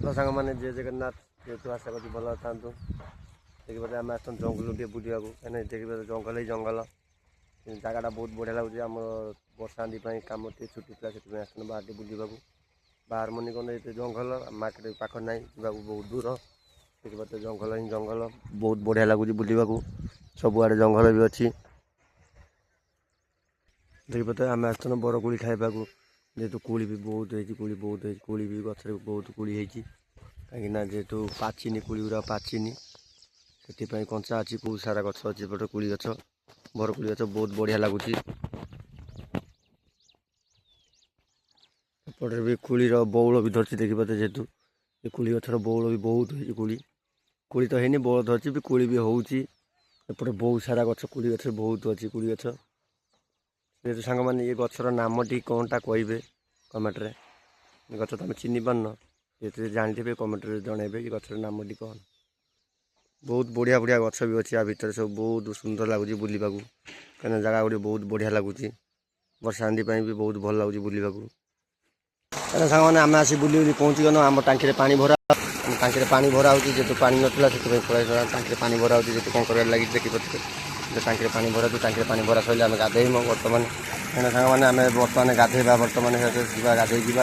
तो सांग मैंने जय जगन्नाथ जेहतु आशा करी भल था देखिए आम आस जंगल टे बुझा देखिए जंगल ही जंगल जगटा बहुत बढ़िया लगुच आम बरसाती कम टे छुट्टी था से बाहर टे बुझा बाहर मन कौन ये जंगल मार्केट पाख ना जा बहुत दूर देखिए जंगल ही जंगल बहुत बढ़िया लगुच बुझा सबुआड़े जंगल भी अच्छी देखिए आम आस बरकोड़ी खाइबा जेहेतु कोली भी बहुत है कोली भी गचर बहुत कोली है कहीं जेहेतु पाचिनी कोली गुरा पाचिनी से कंचा अच्छी बहुत सारा गच अच्छी पटे कोली गच बरकोली गच बहुत बढ़िया लगुच एपटे भी कोलीर बौल भी धरती देखिए जेहेतु ये कोली गचर बौल भी बहुत है कोली तो है बौल धरती भी कोली भी होपटे बहुत सारा गच कोली गच बहुत अच्छी कोली गच जेहेतु सांग मैंने ये गचर नाम टी कौनटा कहे कमेंट्रे गच तुम चिन्ह पारन ये जानते कमेंट्रे जनइबे कि गचर नाम टी कौन बहुत बढ़िया बढ़िया गच भी अच्छी भितर सब बहुत सुंदर लगुच बुलवा कहीं जगह गुड़ी बहुत बढ़िया लगुच बरसाती भी बहुत भल लगुच बुलवा कहीं सांग मैंने आम आसी बुली पहुँची गल आम टांकी पानी भरा टांकी पानी भरा हो जेहतु पानी नाला से पड़ा टांकी पानी भरा हो जेहतु कौन कर लगी देखिए टांकी पानी भरा टांकी पानी भरा सर आम गाधेम बर्तमान कहीं सांग मैंने आम बर्तमान गाधेबा बर्तमान गाधे